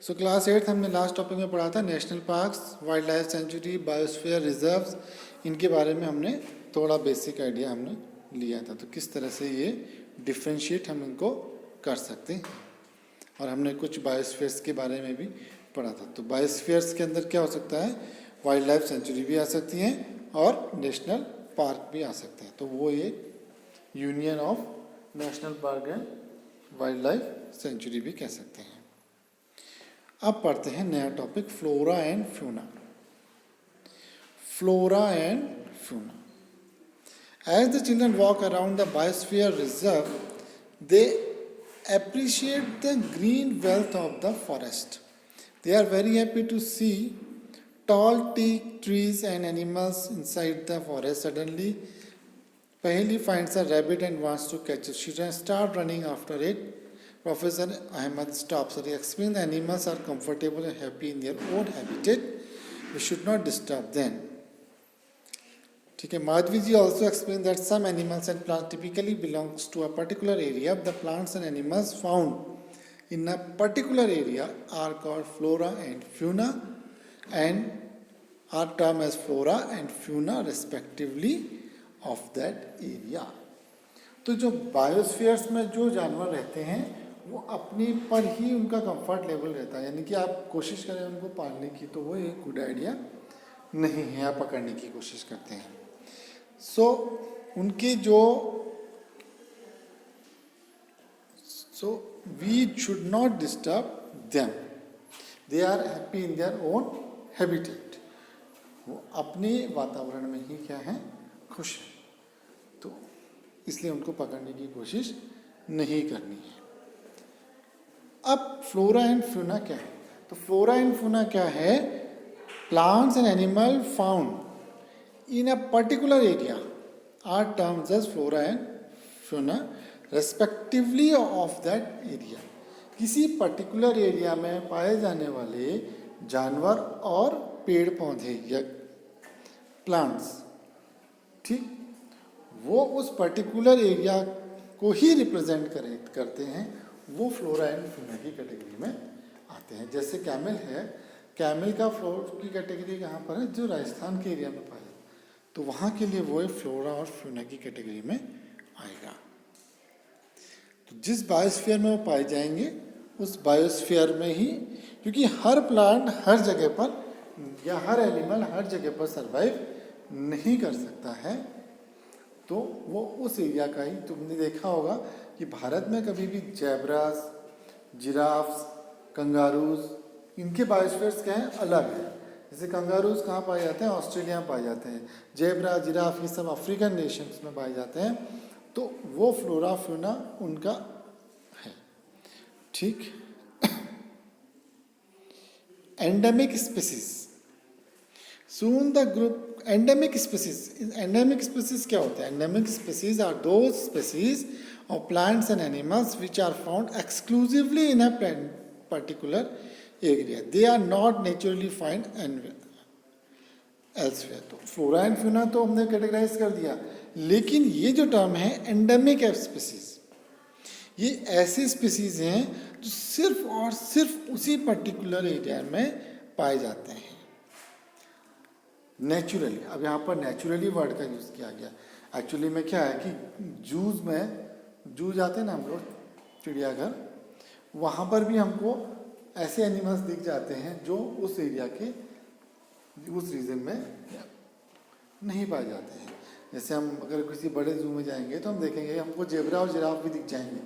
So class 8 हमने last topic में पढ़ा था national parks, wild life sanctuary, biosphere reserves, इनके बारे में हमने थोड़ा बेसिक आइडिया हमने लिया था। तो किस तरह से ये डिफ्रेंशिएट हम इनको कर सकते हैं, और हमने कुछ बायोस्फीयर्स के बारे में भी पढ़ा था। तो बायोस्फीयर्स के अंदर क्या हो सकता है, वाइल्ड लाइफ सेंचुरी भी आ सकती हैं और नेशनल पार्क भी आ सकते हैं। तो वो ये union of national park and wild life sanctuary भी कह सकते हैं। अब पढ़ते हैं नया topic, flora and fauna. Flora and fauna. As the children walk around the biosphere reserve, they appreciate the green wealth of the forest. They are very happy to see tall teak trees and animals inside the forest. Suddenly, Paheli finds a rabbit and wants to catch it. She starts running after it. Professor Ahmed stops her. He explains the animals are comfortable and happy in their own habitat. We should not disturb them. ठीक है, माधवी जी also explain that some animals and plants typically belongs to a particular area. The plants and animals found in a particular area are called flora and fauna and are termed as flora and fauna respectively of that area. तो जो बायोस्फीयर्स में जो जानवर रहते हैं वो अपने पर ही उनका कंफर्ट लेवल रहता है, यानी कि आप कोशिश करें उनको पालने की तो वो एक गुड आइडिया नहीं है, आप पकड़ने की कोशिश करते हैं। उनके जो we should not disturb them, they are happy in their own habitat. वो अपने वातावरण में ही क्या है, खुश है, तो इसलिए उनको पकड़ने की कोशिश नहीं करनी है। अब फ्लोरा एंड फ्यूना क्या है, तो फ्लोरा एंड फ्यूना क्या है, plants and animal found in a particular area are termed as flora and fauna respectively of that area. किसी पर्टिकुलर एरिया में पाए जाने वाले जानवर और पेड़ पौधे या प्लांट्स, ठीक, वो उस पर्टिकुलर एरिया को ही रिप्रेजेंट करते हैं, वो फ्लोरा एंड फ्यूना की कैटेगरी में आते हैं। जैसे कैमल है, कैमल का फ्लोर की कैटेगरी कहाँ पर है, जो राजस्थान के एरिया में पाया, तो वहाँ के लिए वो फ्लोरा और फ्यूना की कैटेगरी में आएगा। तो जिस बायोस्फीयर में वो पाए जाएंगे उस बायोस्फीयर में ही, क्योंकि हर प्लांट हर जगह पर या हर एनिमल हर जगह पर सरवाइव नहीं कर सकता है, तो वो उस एरिया का ही, तुमने देखा होगा कि भारत में कभी भी जैब्रास, जिराफ्स, कंगारूज, इनके बायोस्फीयर्स क्या हैं, अलग है। जैसे कंगारूज कहाँ पाए जाते हैं, ऑस्ट्रेलिया में पाए जाते हैं। जेब्रा, जिराफ, ये सब अफ्रीकन नेशंस में पाए जाते हैं, तो वो फ्लोरा फ्यूना उनका है, ठीक। Endemic species, soon the group endemic species. Endemic species क्या होते हैं, endemic species are those species of plants and animals which are found exclusively in a particular area, they are not naturally find elsewhere. तो flora and fauna तो हमने categorise कर दिया, लेकिन ये जो टर्म है एंडेमिक स्पीसीज, ये ऐसी स्पीसीज हैं जो सिर्फ और सिर्फ उसी पर्टिकुलर एरिया में पाए जाते हैं नेचुरली। अब यहाँ पर नेचुरली वर्ड का यूज किया गया, एक्चुअली में क्या है कि जूज में, जू जाते हैं ना हम लोग चिड़ियाघर, वहाँ पर भी हमको ऐसे एनिमल्स दिख जाते हैं जो उस एरिया के, उस रीजन में नहीं पाए जाते हैं। जैसे हम अगर किसी बड़े जू में जाएंगे तो हम देखेंगे हमको जेब्रा और जिराफ भी दिख जाएंगे,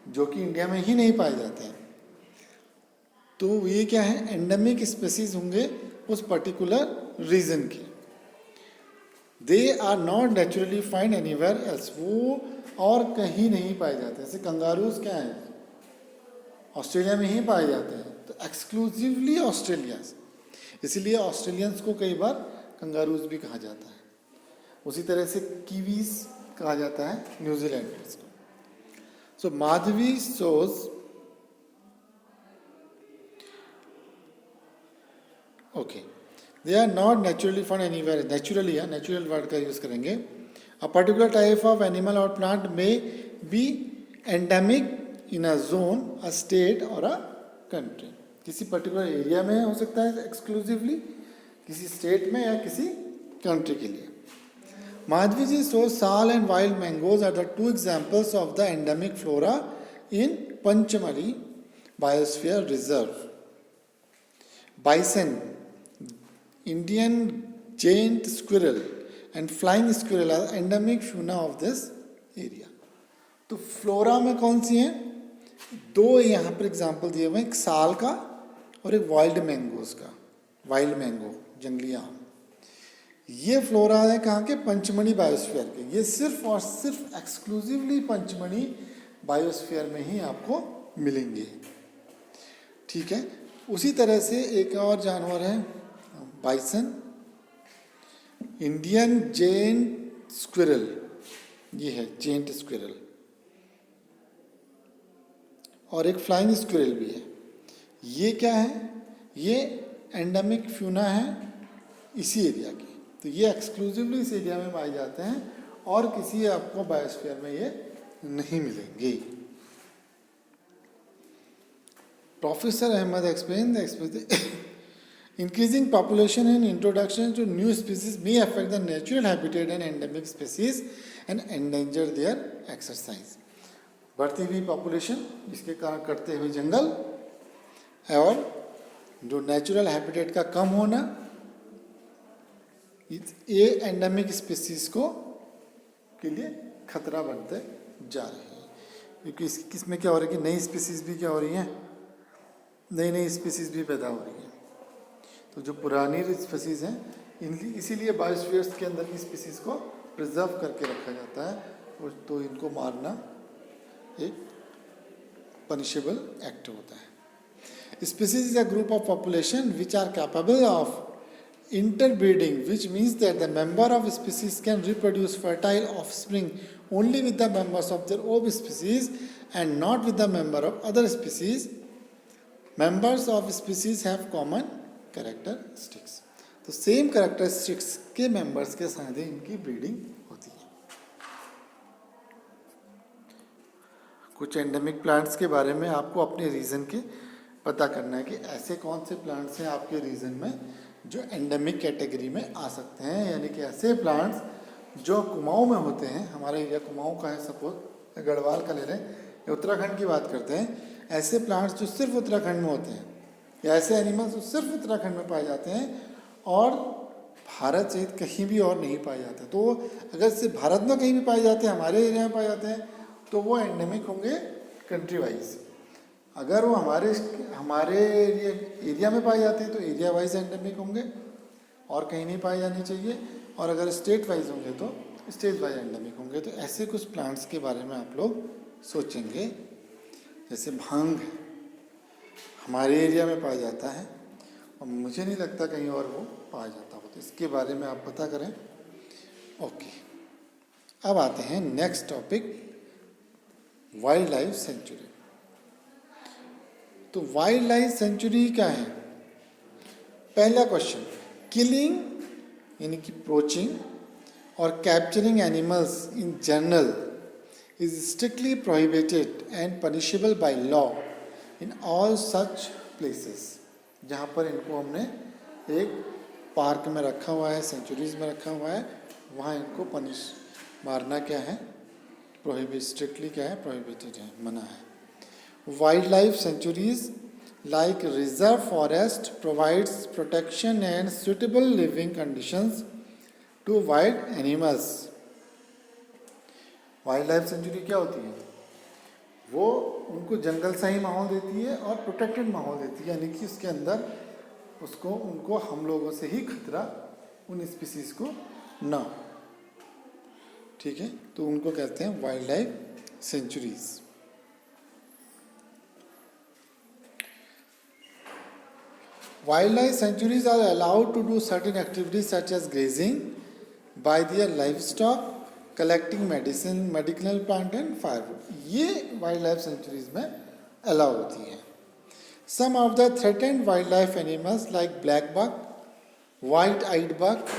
जो कि इंडिया में ही नहीं पाए जाते हैं। तो ये क्या है, एंडेमिक स्पीसीज होंगे उस पर्टिकुलर रीजन के, they are not naturally find anywhere else, वो और कहीं नहीं पाए जाते। जैसे कंगारूज क्या है, ऑस्ट्रेलिया में ही पाए जाते हैं, तो एक्सक्लूसिवली ऑस्ट्रेलिया, इसीलिए ऑस्ट्रेलियंस को कई बार कंगारूज भी कहा जाता है। उसी तरह से कीवीज कहा जाता है न्यूजीलैंडर्स को। So Madhavi shows, okay, they are not naturally found anywhere, naturally है, नेचुरल वर्ड का यूज करेंगे। A particular type of animal और प्लांट में be endemic in a zone, a state or a country. किसी पर्टिकुलर एरिया में हो सकता है एक्सक्लूसिवली, किसी स्टेट में या किसी कंट्री के लिए. Madhvi ji shows sal and wild mangoes are the two examples of the endemic flora in Panchamari Biosphere Reserve. Bison, Indian giant squirrel and flying squirrel are endemic fauna of this area. तो flora में कौन सी हैं? दो यहाँ पर example दिए हुए हैं, एक साल का और एक वाइल्ड मैंगोज का. वाइल्ड मैंगो, जंगली आम. ये फ्लोरा है कहाँ के? पंचमढ़ी बायोस्फीयर के. ये सिर्फ और सिर्फ एक्सक्लूसिवली पंचमढ़ी बायोस्फीयर में ही आपको मिलेंगे. ठीक है. उसी तरह से एक और जानवर है बाइसन, इंडियन जेंट स्क्विरल. ये है जेंट स्क्विरल, और एक फ्लाइंग स्क्विरल भी है. ये क्या है? ये एंडेमिक फ्यूना है इसी एरिया की. तो ये एक्सक्लूसिवली इस एरिया में पाए जाते हैं और किसी आपको बायोस्फीयर में ये नहीं मिलेंगे. Professor Ahmad explain the increasing population and introduction to new species may affect the natural habitat and endemic species and endanger their exercise. बढ़ती हुई पॉपुलेशन, इसके कारण कटते हुए जंगल और जो नेचुरल हैबिटेट का कम होना, ये एंडेमिक स्पीसीज को के लिए खतरा बनते जा रहे हैं. क्योंकि इसमें क्या हो रहा है कि नई स्पीसीज भी क्या हो रही हैं, नई स्पीसीज भी पैदा हो रही हैं. तो जो पुरानी स्पीसीज हैं इसीलिए बायोस्फीयर्स के अंदर की स्पीसीज को प्रिजर्व करके रखा जाता है. और तो इनको मारना एक पनिशेबल एक्ट होता है. Species is a group of population which are capable of interbreeding, which means that the member of species can reproduce fertile offspring only with the members of their own species and not with the member of other species. Members of species have common characteristics. तो same characteristics के members के साथ ही इनकी breeding होती है. कुछ endemic plants के बारे में आपको अपने रीजन के पता करना है कि ऐसे कौन से प्लांट्स हैं आपके रीजन में जो एंडेमिक कैटेगरी में आ सकते हैं. यानी कि ऐसे प्लांट्स जो कुमाऊं में होते हैं, हमारा एरिया कुमाऊं का है, सपोज गढ़वाल का ले रहे हैं या उत्तराखंड की बात करते हैं, ऐसे प्लांट्स जो सिर्फ उत्तराखंड में होते हैं या ऐसे एनिमल्स जो सिर्फ उत्तराखंड में पाए जाते हैं और भारत सहित कहीं भी और नहीं पाए जाते. तो अगर सिर्फ भारत में कहीं भी पाए जाते हैं, हमारे एरिया में पाए जाते हैं, तो वो एंडेमिक होंगे कंट्री वाइज. अगर वो हमारे एरिया में पाए जाते हैं तो एरिया वाइज एंडेमिक होंगे और कहीं नहीं पाए जाने चाहिए. और अगर स्टेट वाइज होंगे तो स्टेट वाइज एंडेमिक होंगे. तो ऐसे कुछ प्लांट्स के बारे में आप लोग सोचेंगे. जैसे भांग हमारे एरिया में पाया जाता है और मुझे नहीं लगता कहीं और वो पाया जाता हो. तो इसके बारे में आप पता करें. ओके, अब आते हैं next topic, wild life sanctuary. तो वाइल्ड लाइफ सेंचुरी क्या है? पहला क्वेश्चन, किलिंग यानी कि पोचिंग और capturing animals in general is strictly prohibited and punishable by law in all such places. जहाँ पर इनको हमने एक पार्क में रखा हुआ है, सेंचुरीज में रखा हुआ है, वहाँ इनको मारना क्या है? स्ट्रिक्टली क्या है? प्रोहिबिटेड है, मना है. Wildlife sanctuaries like reserve forest provides protection and suitable living conditions to wild animals. Wildlife sanctuary क्या होती है? वो उनको जंगल सा ही माहौल देती है और प्रोटेक्टेड माहौल देती है. यानी कि उसके अंदर उनको हम लोगों से ही खतरा उन स्पीसीज को ना. ठीक है, तो उनको कहते हैं wild life centuries. Wildlife sanctuaries are allowed to do certain activities such as grazing by their livestock, collecting medicinal plant and firewood. ये wildlife sanctuaries में allow होती हैं. Some of the threatened wildlife animals like black buck, white-eyed buck,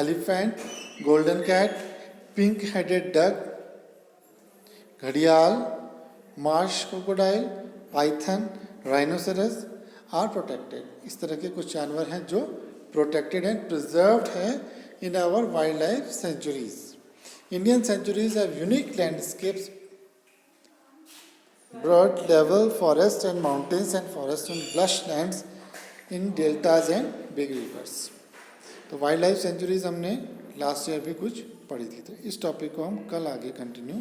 elephant, golden cat, pink-headed duck, घड़ियाल, marsh crocodile, python, rhinoceros are protected. इस तरह के कुछ जानवर हैं जो प्रोटेक्टेड एंड प्रिजर्व्ड है in our wild life sanctuaries. Indian sanctuaries have unique landscapes, broad level forests and mountains and forests on lush lands in deltas and big rivers। तो wild life centuries हमने last year भी कुछ पढ़ी थी, तो इस topic को हम कल आगे कंटिन्यू